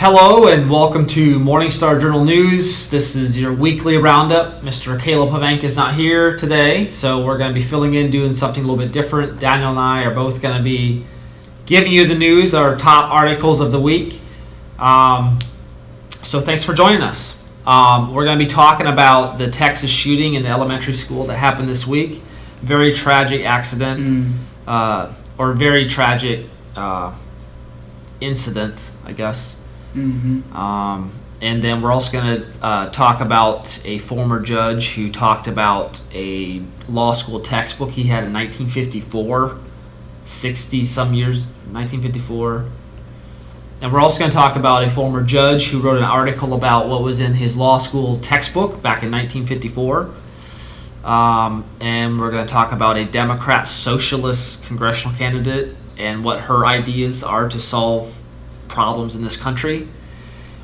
Hello and welcome to Morningstar Journal News. This is your weekly roundup. Mr. Caleb Pavank is not here today, so we're going to be filling in, doing something a little bit different. Daniel and I are both going to be giving you the news, our top articles of the week. So thanks for joining us. We're going to be talking about the Texas shooting in the elementary school that happened this week. Very tragic accident, or very tragic incident, I guess. And then we're also going to talk about a former judge who talked about a law school textbook he had in 1954, 60-some years, 1954. And we're also going to talk about a former judge who wrote an article about what was in his law school textbook back in 1954. And we're going to talk about a Democrat socialist congressional candidate and what her ideas are to solve problems in this country.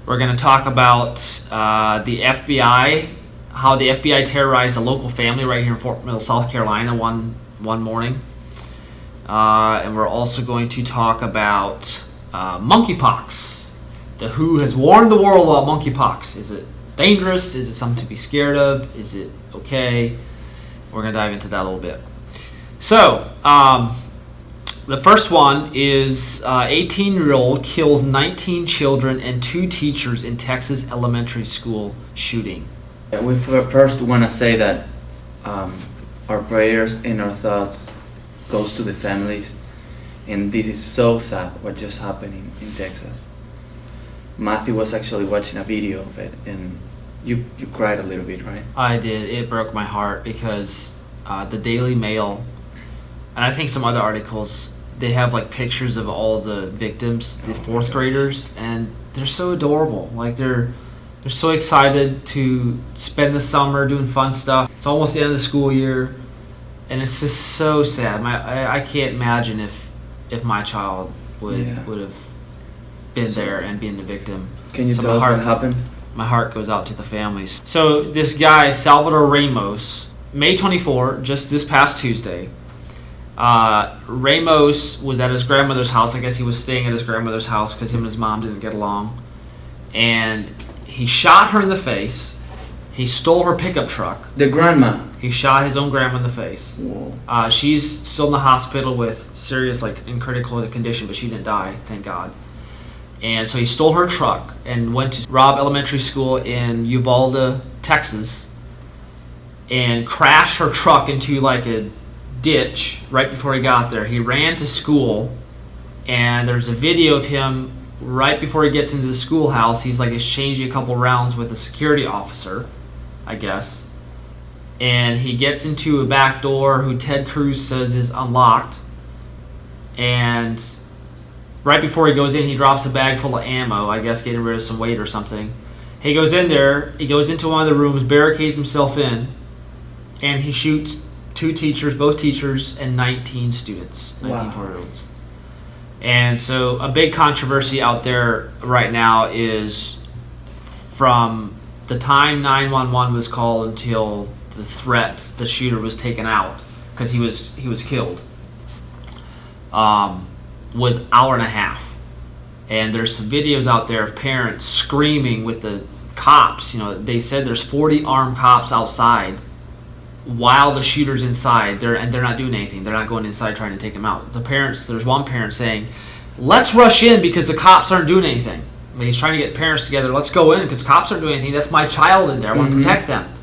We're going to talk about the FBI, how the FBI terrorized a local family right here in Fort Mill, South Carolina one morning. And we're also going to talk about monkeypox. The WHO has warned the world about monkeypox. Is it dangerous? Is it something to be scared of? Is it okay? We're going to dive into that a little bit. So, the first one is 18-year-old kills 19 children and 2 teachers in Texas elementary school shooting. We first want to say that our prayers and our thoughts goes to the families, and this is so sad what just happened in Texas. Matthew was actually watching a video of it, and you cried a little bit, right? I did. It broke my heart because the Daily Mail, and I think some other articles, they have like pictures of all the victims, the 4th graders, and they're so adorable. Like they're so excited to spend the summer doing fun stuff. It's almost the end of the school year, and it's just so sad. I can't imagine if my child would have been there and been the victim. Can you tell us what happened? My heart goes out to the families. So this guy, Salvador Ramos, May 24, just this past Tuesday, Ramos was at his grandmother's house. I guess he was staying at his grandmother's house because him and his mom didn't get along. And he shot her in the face. He stole her pickup truck. The grandma? He shot his own grandma in the face. Whoa. She's still in the hospital with serious, in critical condition, but she didn't die, thank God. And so he stole her truck and went to Robb Elementary School in Uvalde, Texas, and crashed her truck into a ditch right before he got there. He ran to school, and there's a video of him right before he gets into the schoolhouse. He's exchanging a couple rounds with a security officer, I guess, and he gets into a back door who Ted Cruz says is unlocked, and right before he goes in, he drops a bag full of ammo, I guess getting rid of some weight or something. He goes in there, he goes into one of the rooms, barricades himself in, and he shoots 2 teachers, both teachers, and 19 students, 19 4-year-olds. And so a big controversy out there right now is from the time 911 was called until the shooter was taken out, because he was killed, was hour and a half. And there's some videos out there of parents screaming with the cops. They said there's 40 armed cops outside while the shooter's inside, they're not doing anything. They're not going inside trying to take him out. There's one parent saying, let's rush in because the cops aren't doing anything. He's trying to get parents together. Let's go in because cops aren't doing anything. That's my child in there. I want to protect them.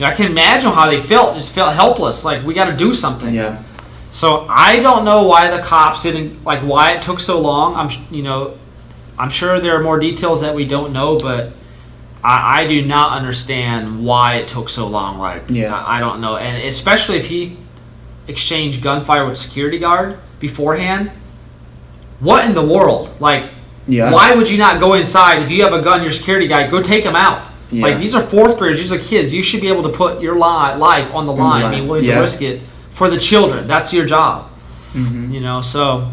I can imagine how they felt. Just felt helpless. We got to do something. Yeah. So I don't know why the cops didn't, why it took so long. I'm sure there are more details that we don't know, but I do not understand why it took so long. I don't know. And especially if he exchanged gunfire with security guard beforehand. What in the world? Why would you not go inside? If you have a gun, your security guy, go take him out. Yeah. These are 4th graders. These are kids. You should be able to put your life on the line. Willing to risk it for the children. That's your job. So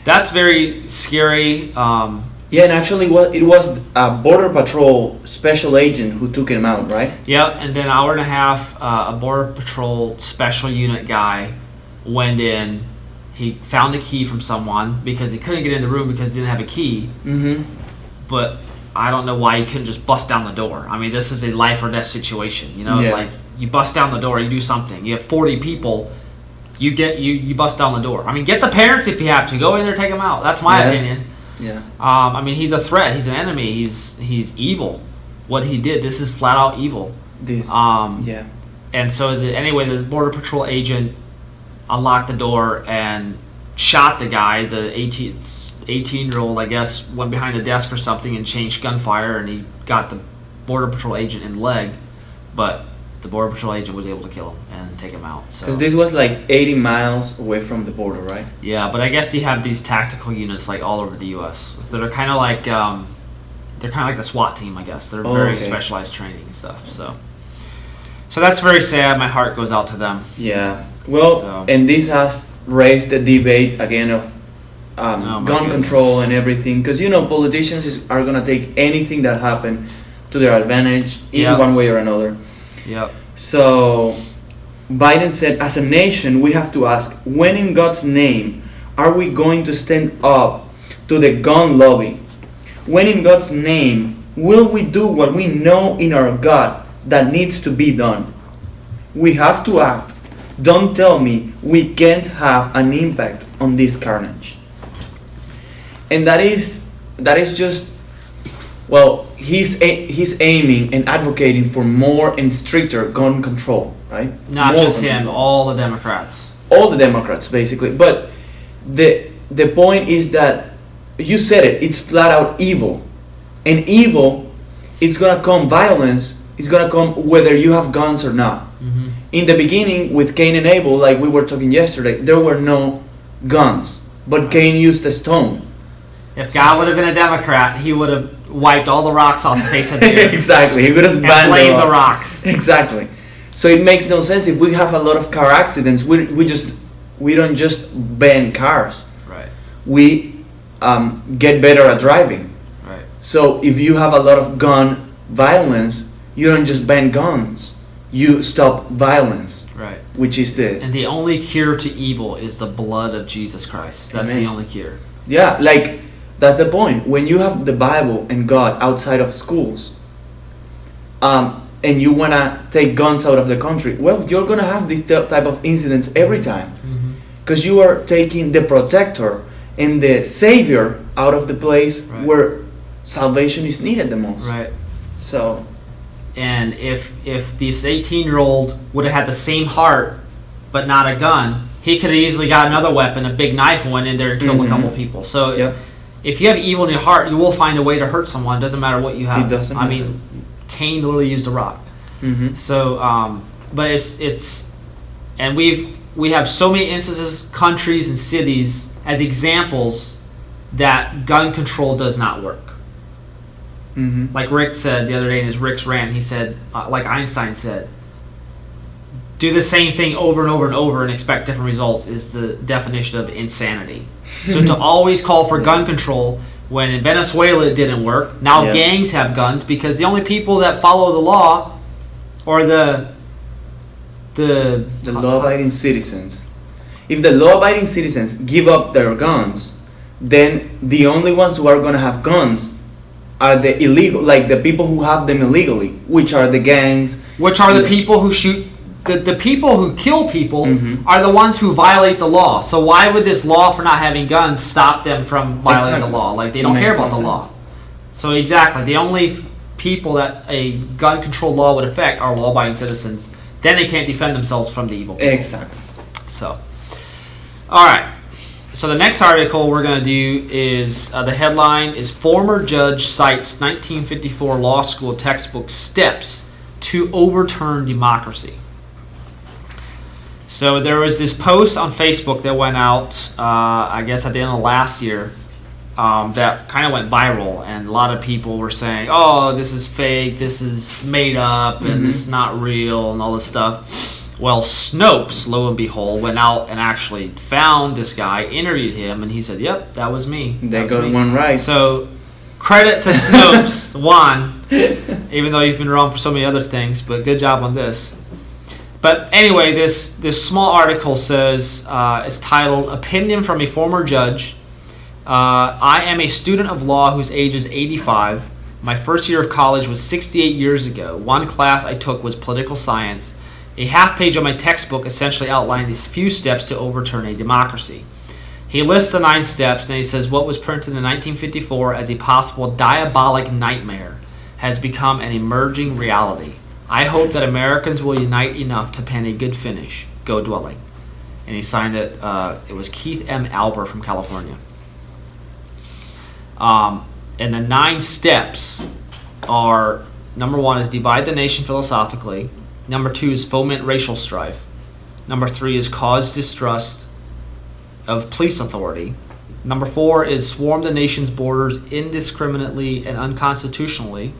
that's very scary. And actually, it was a Border Patrol special agent who took him out, right? Yep, and then an hour and a half, a Border Patrol special unit guy went in. He found a key from someone because he couldn't get in the room because he didn't have a key. but I don't know why you couldn't just bust down the door. I mean, this is a life or death situation, you know. Yeah. Like you bust down the door, you do something. You have 40 people, you bust down the door. I mean, get the parents if you have to. Go in there, take them out. That's my opinion. Yeah. I mean, he's a threat. He's an enemy. He's evil. What he did, this is flat out evil. Yeah. And so anyway, the Border Patrol agent unlocked the door and shot the guy. The 18-year-old, I guess, went behind a desk or something and changed gunfire, and he got the Border Patrol agent in the leg. But the Border Patrol agent was able to kill him and take him out. Because this was like 80 miles away from the border, right? Yeah, but I guess they have these tactical units like all over the U.S. that are kind of like the SWAT team, I guess. They're very specialized training and stuff. So that's very sad. My heart goes out to them. Yeah. Well, and this has raised the debate again of gun control and everything. Because, politicians are going to take anything that happened to their advantage in one way or another. Yep. So Biden said, as a nation, we have to ask, when in God's name are we going to stand up to the gun lobby? When in God's name will we do what we know in our God that needs to be done? We have to act. Don't tell me we can't have an impact on this carnage. And that is just, well, he's aiming and advocating for more and stricter gun control, right? Not more just him, control. all the Democrats. All the Democrats, basically. But the point is that, you said it, it's flat out evil. And evil is going to come, violence is going to come whether you have guns or not. Mm-hmm. In the beginning, with Cain and Abel, like we were talking yesterday, there were no guns. But Cain used a stone. If God would have been a Democrat, he would have wiped all the rocks off the face of the earth. Exactly. He would have banned the rocks. Exactly. So it makes no sense if we have a lot of car accidents. We don't just ban cars. Right. We get better at driving. Right. So if you have a lot of gun violence, you don't just ban guns. You stop violence. Right. Which is and the only cure to evil is the blood of Jesus Christ. That's Amen. the only cure. Yeah, like that's the point. When you have the Bible and God outside of schools, and you wanna take guns out of the country, well, you're gonna have this type of incidents every time, because you are taking the protector and the savior out of the place where salvation is needed the most. Right. So. And if this 18-year-old would have had the same heart, but not a gun, he could have easily got another weapon, a big knife, and went in there and killed a couple people. So if you have evil in your heart, you will find a way to hurt someone. It doesn't matter what you have. It doesn't matter. I mean, Cain literally used a rock. So, but it's and we have so many instances, countries and cities as examples that gun control does not work. Like Rick said the other day in his Rick's rant, he said, like Einstein said, do the same thing over and over and over and expect different results is the definition of insanity. So to always call for gun control when in Venezuela it didn't work, now gangs have guns because the only people that follow the law are the law-abiding citizens. If the law-abiding citizens give up their guns, then the only ones who are going to have guns are the illegal, like the people who have them illegally, which are the gangs. Which are the people who shoot, the people who kill people are the ones who violate the law. So why would this law for not having guns stop them from violating the law? Like they don't care about the law. So exactly, the only people that a gun control law would affect are law-abiding citizens. Then they can't defend themselves from the evil people. Exactly. So, all right. So the next article we're going to do is, the headline is Former Judge Cites 1954 Law School Textbook Steps to Overturn Democracy. So there was this post on Facebook that went out, I guess at the end of last year, that kind of went viral. And a lot of people were saying, oh, this is fake, this is made up, and this is not real, and all this stuff. Well, Snopes, lo and behold, went out and actually found this guy, interviewed him, and he said, yep, that was me. They got one right. So, credit to Snopes, one, even though you've been wrong for so many other things, but good job on this. But anyway, this small article says, it's titled, Opinion from a Former Judge I am a student of law whose age is 85. My first year of college was 68 years ago. One class I took was political science. A half page of my textbook essentially outlined these few steps to overturn a democracy. He lists the 9 steps, and he says what was printed in 1954 as a possible diabolic nightmare has become an emerging reality. I hope that Americans will unite enough to pen a good finish. Go Dwelling. And he signed it. It was Keith M. Albert from California. And the 9 steps are, number 1 is divide the nation philosophically. Number 2 is foment racial strife. Number 3 is cause distrust of police authority. Number 4 is swarm the nation's borders indiscriminately and unconstitutionally.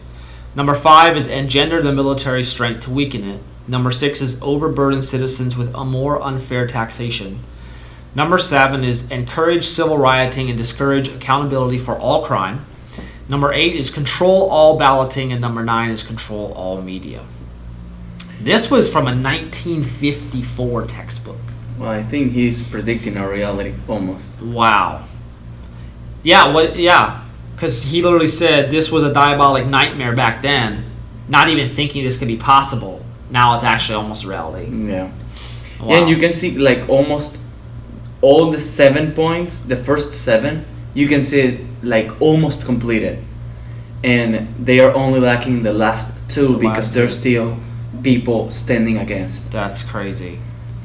Number 5 is engender the military strength to weaken it. Number 6 is overburden citizens with a more unfair taxation. Number 7 is encourage civil rioting and discourage accountability for all crime. Number 8 is control all balloting, and number 9 is control all media. This was from a 1954 textbook. Well, I think he's predicting our reality almost. Wow. Yeah, because he literally said this was a diabolic nightmare back then, not even thinking this could be possible. Now it's actually almost reality. Yeah. Wow. Yeah, and you can see like almost all the 7 points, the first 7, you can see it like almost completed. And they are only lacking the last 2 because there's still people standing against. That's crazy.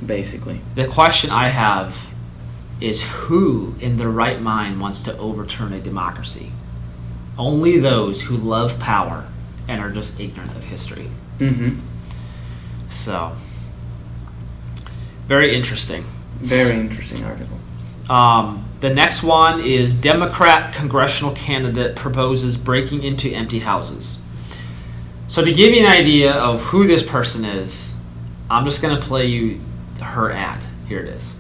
Basically. The question I have is who in their right mind wants to overturn a democracy? Only those who love power and are just ignorant of history. Mm-hmm. So, very interesting. Very interesting article. The next one is Democrat congressional candidate proposes breaking into empty houses. So to give you an idea of who this person is, I'm just going to play you her ad. Here it is.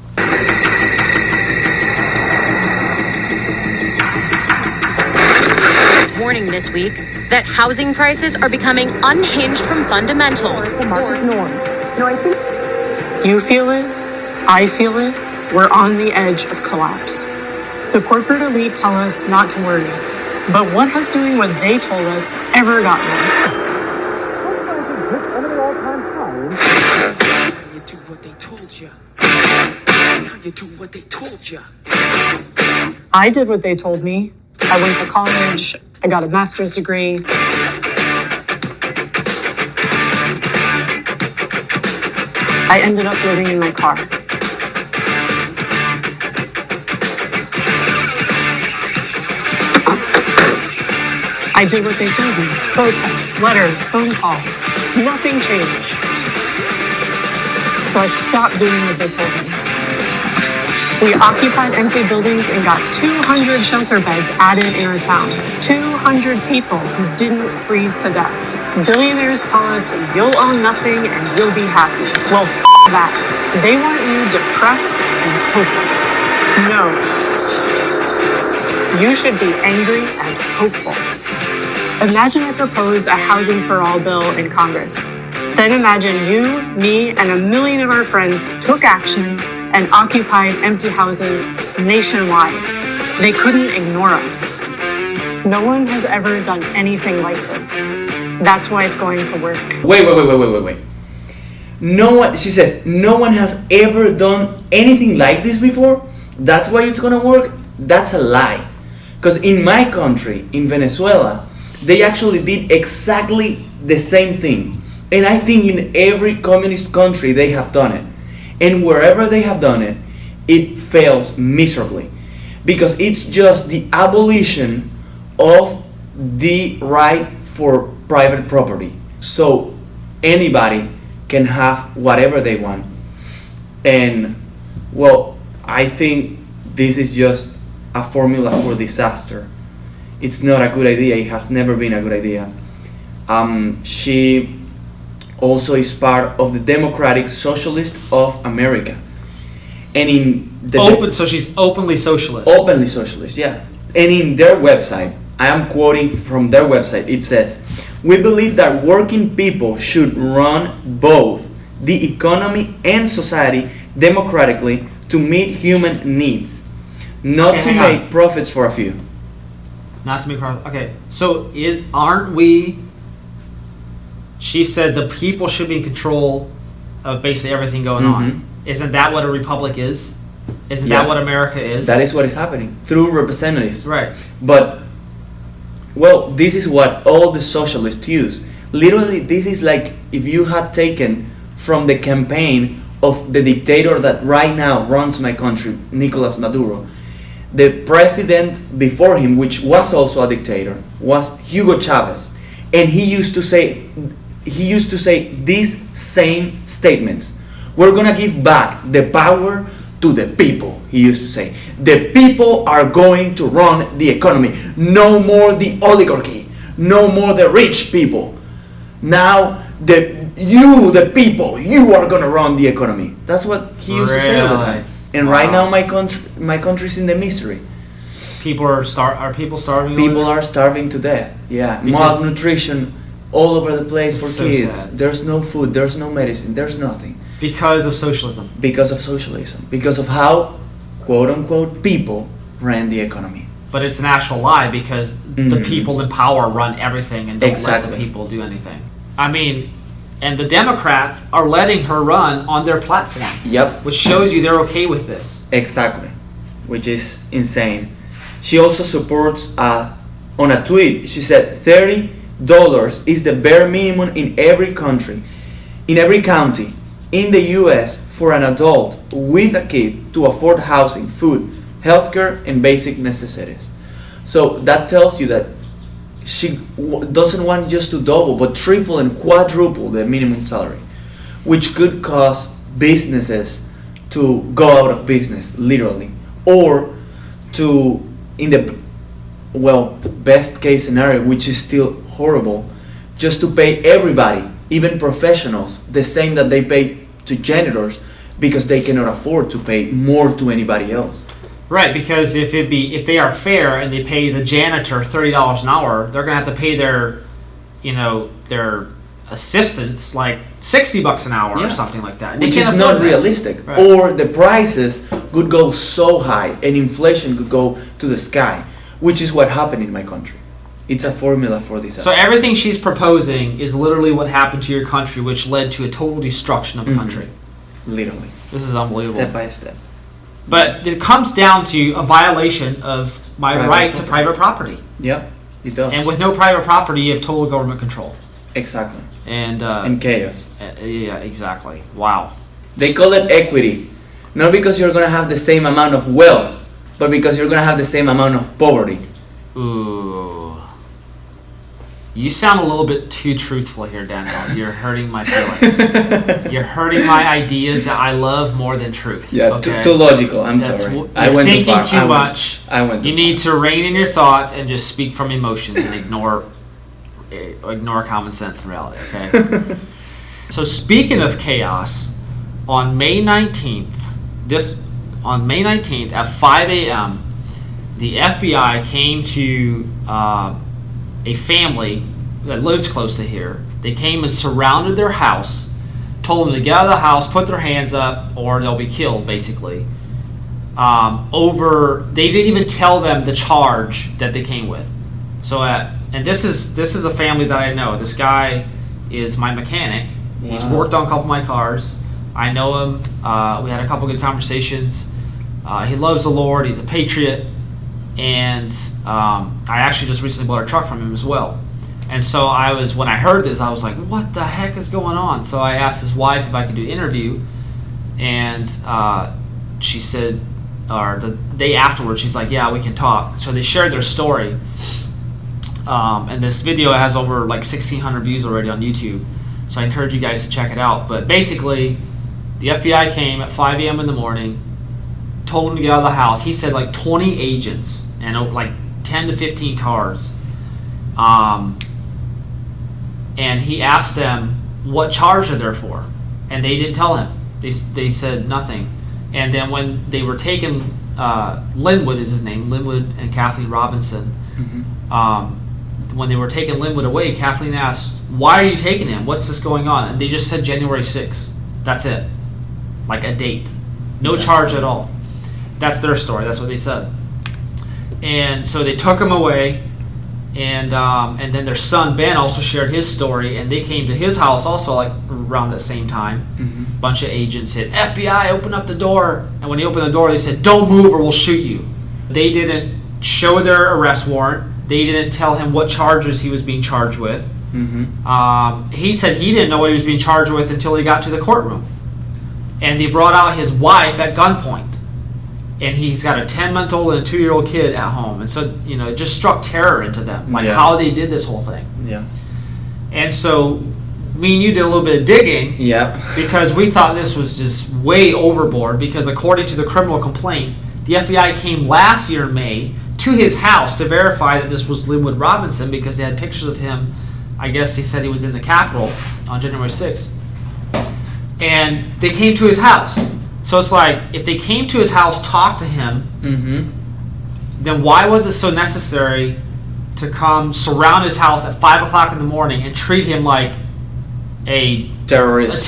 Warning this week that housing prices are becoming unhinged from fundamentals. The market norm. You feel it, I feel it, we're on the edge of collapse. The corporate elite tell us not to worry, but what has doing what they told us ever gotten us? Now you do what they told you. Now you do what they told you. I did what they told me. I went to college, I got a master's degree. I ended up living in my car. I did what they told me. Protests, letters, phone calls. Nothing changed. So I stopped doing what they told me. We occupied empty buildings and got 200 shelter beds added in our town. 200 people who didn't freeze to death. Billionaires tell us you'll own nothing and you'll be happy. Well, that. They want you depressed and hopeless. No. You should be angry and hopeful. Imagine I proposed a housing for all bill in Congress. Then imagine you, me, and a million of our friends took action and occupied empty houses nationwide. They couldn't ignore us. No one has ever done anything like this. That's why it's going to work. Wait. No one, she says, no one has ever done anything like this before? That's why it's gonna work? That's a lie. Because in my country, in Venezuela, they actually did exactly the same thing. And I think in every communist country they have done it. And wherever they have done it, it fails miserably. Because it's just the abolition of the right for private property. So anybody can have whatever they want. And, well, I think this is just a formula for disaster. It's not a good idea. It has never been a good idea. She also is part of the Democratic Socialist of America. And in the so she's openly socialist. Openly socialist, yeah. And in their website, I am quoting from their website, it says, "We believe that working people should run both the economy and society democratically to meet human needs. not Okay, to hang make on. profits for a few. Not to make profit. Okay, so aren't we? She said the people should be in control of basically everything going on. Isn't that what a republic is? Isn't Yeah. that what America is? That is what is happening through representatives. Right. But, well, this is what all the socialists use. Literally, this is like if you had taken from the campaign of the dictator that right now runs my country, Nicolas Maduro. The president before him, which was also a dictator, was Hugo Chavez, and he used to say these same statements. We're gonna give back the power to the people, he used to say. The people are going to run the economy. No more the oligarchy. No more the rich people. Now the people, you are gonna run the economy. That's what he used to say all the time. Really? And Wow. right now my country's in the misery. People are people starving? over People there? are starving to death. Yeah, Because- malnutrition all over the place for It's so kids. sad. There's no food, there's no medicine, there's nothing. Because of socialism. Because of socialism, because of how, quote unquote, people ran the economy. But it's an actual lie because the Mhm. people in power run everything and don't let Exactly. the people do anything. I mean, and the Democrats are letting her run on their platform, Yep, which shows you they're okay with this. exactly, which is insane. She also supports, on a tweet, she said $30 is the bare minimum in every country, in every county, in the US for an adult with a kid to afford housing, food, healthcare, and basic necessities. So that tells you that she doesn't want just to double, but triple and quadruple the minimum salary, which could cause businesses to go out of business, literally, or to, in the best case scenario, which is still horrible, just to pay everybody, even professionals, the same that they pay to janitors, because they cannot afford to pay more to anybody else. Right, because if they are fair and they pay the janitor $30 an hour, they're gonna have to pay their assistants like $60 an hour or Yeah. something like that. And they Which can't is afford not that. realistic. Right. Or the prices could go so high and inflation could go to the sky, which is what happened in my country. It's a formula for this. So everything she's proposing is literally what happened to your country, which led to a total destruction of the Mhm. country. Literally, This is unbelievable. step by step. But it comes down to a violation of my Private right to property. private property. Yep, it does. And with no private property, you have total government control. Exactly. And chaos. yeah, exactly. Wow. They call it equity, not because you're gonna have the same amount of wealth, but because you're gonna have the same amount of poverty. Ooh. You sound a little bit too truthful here, Daniel. You're hurting my feelings. You're hurting my ideas that I love more than truth. Yeah, okay? too logical. I'm That's sorry. You're I went thinking too far. too much. I went. You need to rein in your thoughts and just speak from emotions and ignore common sense and reality. Okay. So speaking of chaos, on May 19th, at 5 a.m., the FBI came to a family that lives close to here. They came and surrounded their house, told them to get out of the house, put their hands up, or they'll be killed, basically. They didn't even tell them the charge that they came with. So, and this is a family that I know. This guy is my mechanic. He's Wow. worked on a couple of my cars. I know him. We had a couple good conversations. He loves the Lord. He's a patriot. And I actually just recently bought a truck from him as well. And so when I heard this, I was like, what the heck is going on? So I asked his wife if I could do an interview. And she said, or the day afterwards, she's like, yeah, we can talk. So they shared their story. And this video has over like 1,600 views already on YouTube. So I encourage you guys to check it out. But basically, the FBI came at 5 a.m. in the morning, told him to get out of the house. He said like 20 agents and like 10 to 15 cars. And he asked them what charge they're there for. And they didn't tell him. They said nothing. And then when they were taken, Linwood is his name, Linwood and Kathleen Robinson. Mhm. When they were taking Linwood away, Kathleen asked, why are you taking him? What's this going on? And they just said January 6th. That's it. Like a date. No charge at all. That's their story. That's what they said. And so they took him away, and then their son Ben also shared his story, and they came to his house also like around the same time. Mm-hmm. Bunch of agents said, "FBI, open up the door!" And when he opened the door, they said, "Don't move or we'll shoot you." They didn't show their arrest warrant. They didn't tell him what charges he was being charged with. Mm-hmm. He said he didn't know what he was being charged with until he got to the courtroom. And they brought out his wife at gunpoint. And he's got a 10-month-old and a 2-year-old kid at home. And so, it just struck terror into them, like how they did this whole thing. Yeah. And so, me and you did a little bit of digging. Yeah. Because we thought this was just way overboard. Because according to the criminal complaint, the FBI came last year in May to his house to verify that this was Linwood Robinson because they had pictures of him. I guess he said he was in the Capitol on January 6th. And they came to his house. So it's like, if they came to his house, talked to him, then why was it so necessary to come surround his house at 5 o'clock in the morning and treat him like a terrorist,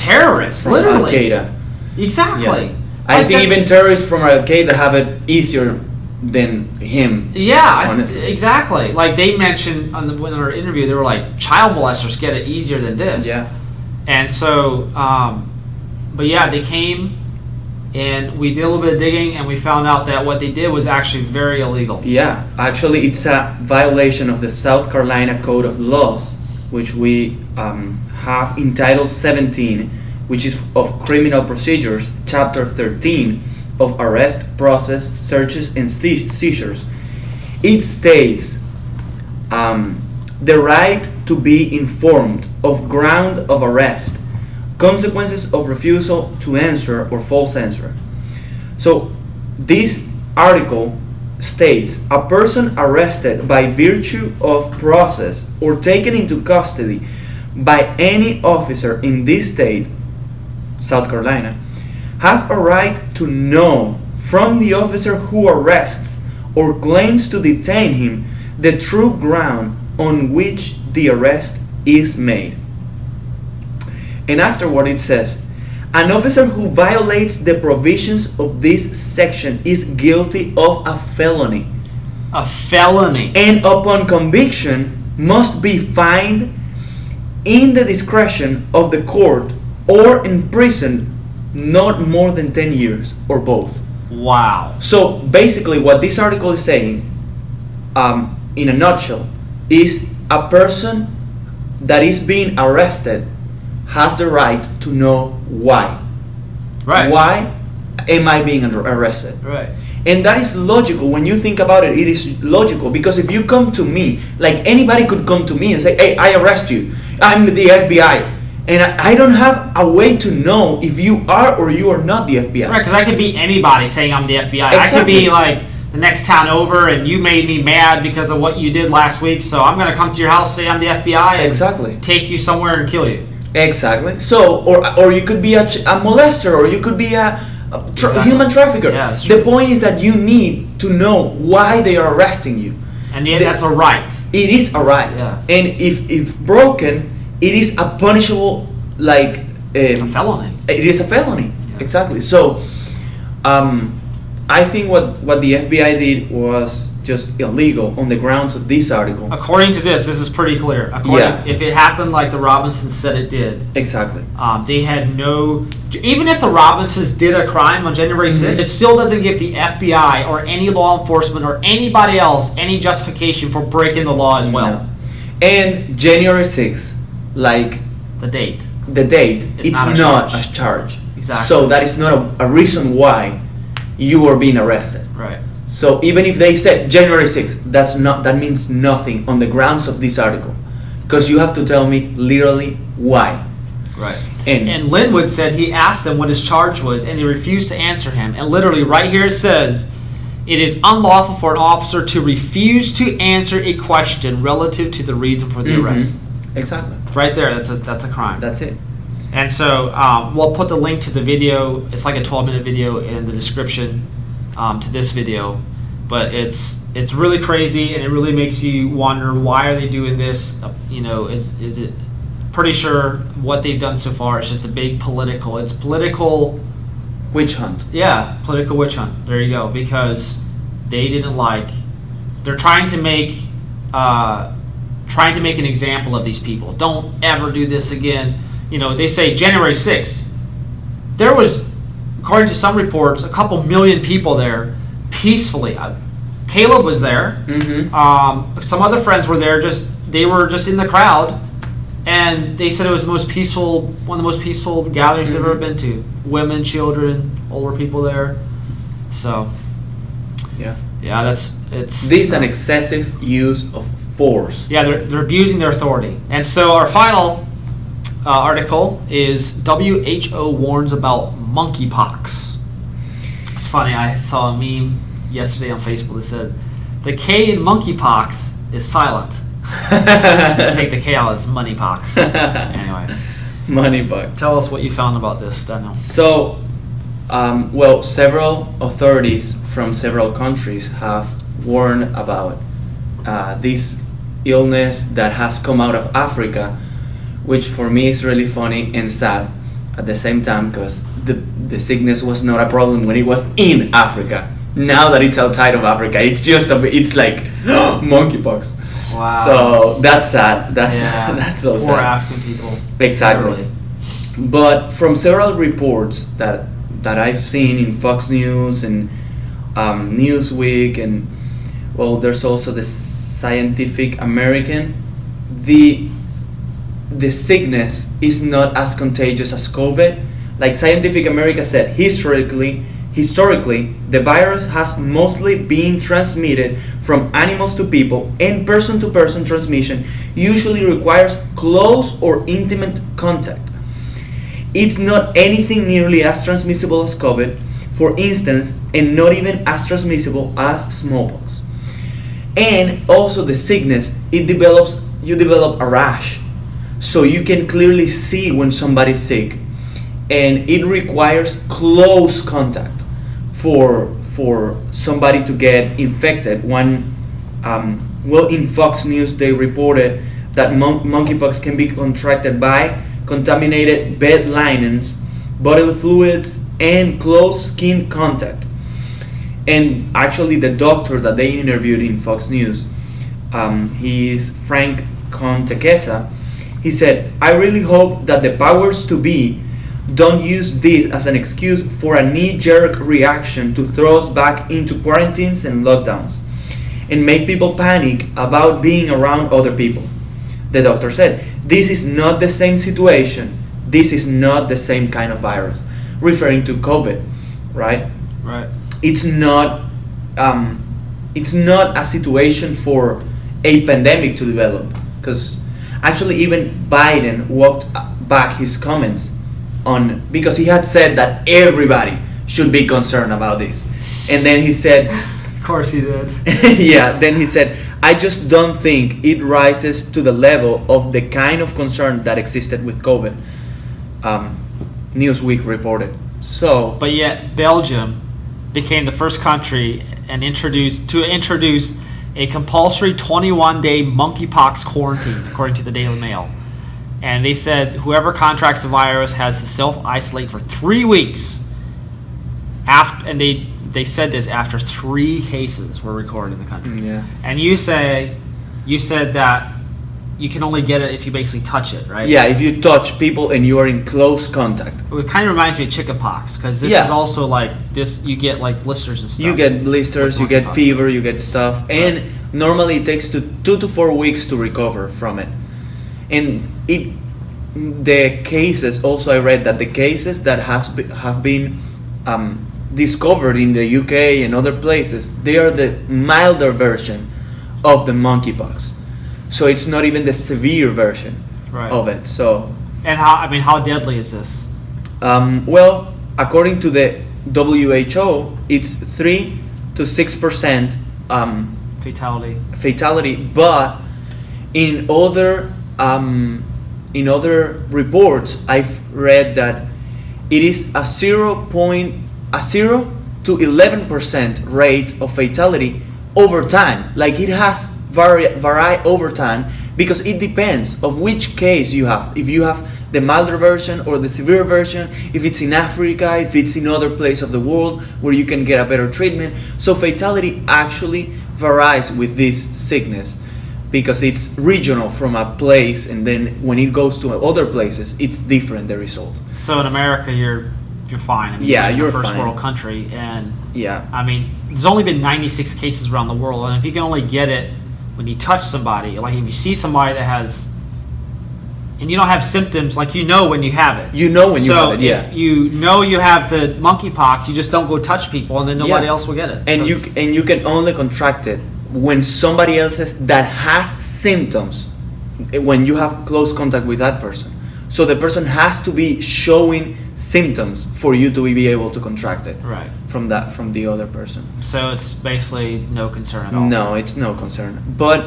literally. Al-Qaeda. Exactly. Yeah. I think even terrorists from Al-Qaeda have it easier than him. Yeah, honestly. Exactly. Like they mentioned in our interview, they were like, child molesters get it easier than this. Yeah. And so, but yeah, they came and we did a little bit of digging and we found out that what they did was actually very illegal. Yeah, actually it's a violation of the South Carolina Code of Laws, which we have in Title 17, which is of Criminal Procedures, Chapter 13 of Arrest, Process, Searches, and Seizures. It states the right to be informed of ground of arrest, consequences of refusal to answer or false answer. So this article states a person arrested by virtue of process or taken into custody by any officer in this state, South Carolina, has a right to know from the officer who arrests or claims to detain him the true ground on which the arrest is made. And afterward it says, an officer who violates the provisions of this section is guilty of a felony. A felony. And upon conviction must be fined in the discretion of the court or imprisoned not more than 10 years or both. Wow. So basically what this article is saying, in a nutshell, is a person that is being arrested has the right to know why. Right. Why am I being arrested? Right. And that is logical. When you think about it, it is logical. Because if you come to me, like anybody could come to me and say, hey, I arrest you. I'm the FBI. And I don't have a way to know if you are or you are not the FBI. Right, because I could be anybody saying I'm the FBI. Exactly. I could be like the next town over and you made me mad because of what you did last week, so I'm going to come to your house, say I'm the FBI, and Exactly. take you somewhere and kill you. Exactly. So, or you could be a molester, or you could be a human trafficker. Yeah, that's true. The point is that you need to know why they are arresting you. And yet that's a right. It is a right. Yeah. And if broken, it is a punishable, like... It's a felony. It is a felony. Yeah. Exactly. So, I think what the FBI did was just illegal on the grounds of this article. According to this is pretty clear. If it happened like the Robinsons said it did, Exactly. they had no... Even if the Robinsons did a crime on January 6th, it still doesn't give the FBI or any law enforcement or anybody else any justification for breaking the law as well. No. And January 6th, like The date. the date, It's it's not a not a charge. Exactly. So that is not a reason why you are being arrested. Right. So even if they said January 6th, that means nothing on the grounds of this article, because you have to tell me literally why. Right. And And Linwood said he asked them what his charge was, and they refused to answer him. And literally, right here it says, it is unlawful for an officer to refuse to answer a question relative to the reason for the arrest. Exactly. Right there, that's a crime. That's it. And so we'll put the link to the video. It's like a 12-minute video in the description to this video. But it's really crazy, and it really makes you wonder, why are they doing this? Is it... Pretty sure what they've done so far is just a big political. It's political Witch hunt. Yeah, political witch hunt. There you go. Because they didn't like. They're trying to make an example of these people. Don't ever do this again. You know, they say January 6th. There was, according to some reports, a couple million people there peacefully. Caleb was there. Mm-hmm. Some other friends were there. They were just in the crowd, and they said it was one of the most peaceful gatherings they've ever been to. Women, children, older people there. So, Yeah. It's. This is an excessive use of force. Yeah, they're abusing their authority. And so our final article is WHO warns about monkeypox. It's funny, I saw a meme yesterday on Facebook that said, the K in monkeypox is silent. Just take the K out as moneypox. Anyway. Monkeypox. Tell us what you found about this, Daniel. So, several authorities from several countries have warned about this illness that has come out of Africa, which for me is really funny and sad at the same time, because the sickness was not a problem when it was in Africa. Now that it's outside of Africa, it's like monkeypox. Wow. So that's sad. That's so sad. Poor African people. Exactly. Literally. But from several reports that I've seen in Fox News and Newsweek, and there's also the Scientific American, the sickness is not as contagious as COVID. Like Scientific America said, historically, the virus has mostly been transmitted from animals to people, and person-to-person transmission usually requires close or intimate contact. It's not anything nearly as transmissible as COVID, for instance, and not even as transmissible as smallpox. And also the sickness, you develop a rash. So you can clearly see when somebody's sick. And it requires close contact for somebody to get infected. In Fox News they reported that monkeypox can be contracted by contaminated bed linens, bodily fluids, and close skin contact. And actually the doctor that they interviewed in Fox News, he is Frank Contequesa. He said, "I really hope that the powers to be don't use this as an excuse for a knee-jerk reaction to throw us back into quarantines and lockdowns and make people panic about being around other people." The doctor said, "This is not the same situation. This is not the same kind of virus," referring to COVID, right? Right. It's not a situation for a pandemic to develop, because actually even Biden walked back his comments because he had said that everybody should be concerned about this, and then he said, Of course he did. yeah, then he said, "I just don't think it rises to the level of the kind of concern that existed with COVID," Newsweek reported. So, But yet Belgium became the first country and introduce a compulsory 21-day monkeypox quarantine, according to the Daily Mail. And they said whoever contracts the virus has to self-isolate for 3 weeks. And they said this after 3 cases were recorded in the country. yeah. And you said that you can only get it if you basically touch it, right? Yeah, if you touch people and you are in close contact. It kind of reminds me of chickenpox, because this is also like this. You get like blisters and stuff. You get blisters, you get monkeypox. fever, you get stuff, and normally it takes 2 to 4 weeks to recover from it. And the cases, also I read that the cases that have been discovered in the UK and other places, they are the milder version of the monkeypox. So it's not even the severe version of it. So, and how deadly is this? According to the WHO, it's 3 to 6% fatality. But in other reports, I've read that it is a 0 to 11% rate of fatality over time. Like it vary over time, because it depends of which case you have. If you have the milder version or the severe version, if it's in Africa, if it's in other place of the world where you can get a better treatment. So fatality actually varies with this sickness because it's regional from a place, and then when it goes to other places, it's different, the result. So in America, you're fine. I mean, Yeah, you're you're a first fine. world country, and Yeah. I mean, there's only been 96 cases around the world, and if you can only get it when you touch somebody, like if you see somebody that has, and you don't have symptoms, like you know when you have it. You know when you have it, So yeah. if you know you have the monkeypox, you just don't go touch people, and then nobody Yeah. else will get it. And So you it's- and you can only contract it when somebody else that has symptoms, when you have close contact with that person. So the person has to be showing symptoms for you to be able to contract it Right. from the other person. So it's basically no concern at all. No, it's no concern. But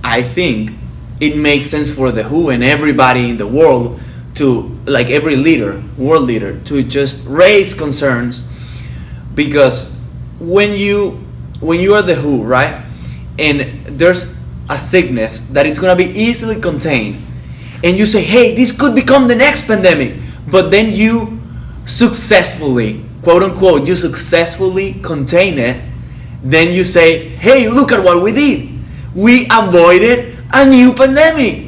I think it makes sense for the WHO and everybody in the world to, like every leader, world leader, to just raise concerns, because when you are the WHO, right, and there's a sickness that is gonna be easily contained, and you say, hey, this could become the next pandemic, but then you successfully, quote unquote, you successfully contain it, then you say, hey, look at what we did. We avoided a new pandemic.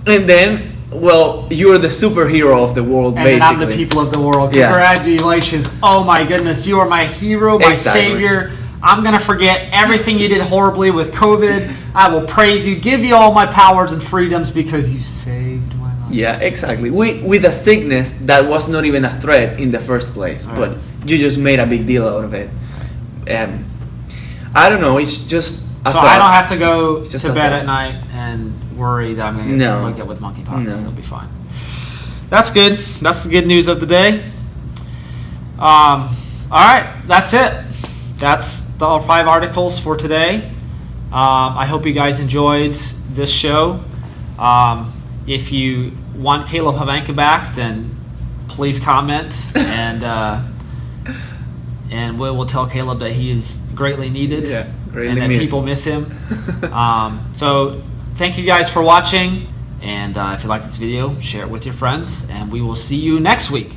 And then, well, you're the superhero of the world, And basically. then I'm the people of the world. Yeah. Congratulations. Oh my goodness, you are my hero, my Exactly. savior. I'm going to forget everything you did horribly with COVID. I will praise you, give you all my powers and freedoms because you saved my life. Yeah, exactly. With a sickness that was not even a threat in the first place, Right. but you just made a big deal out of it. I don't know. It's just a So thought. I don't have to go It's just to a bed thought. at night and worry that I'm going to No. get with monkeypox. No. It'll be fine. That's good. That's the good news of the day. All right, that's it. That's the 5 articles for today. I hope you guys enjoyed this show. If you want Caleb Havanka back, then please comment, and we'll tell Caleb that he is greatly needed, Yeah, greatly and that missed. people miss him. So thank you guys for watching, and if you like this video, share it with your friends, and we will see you next week.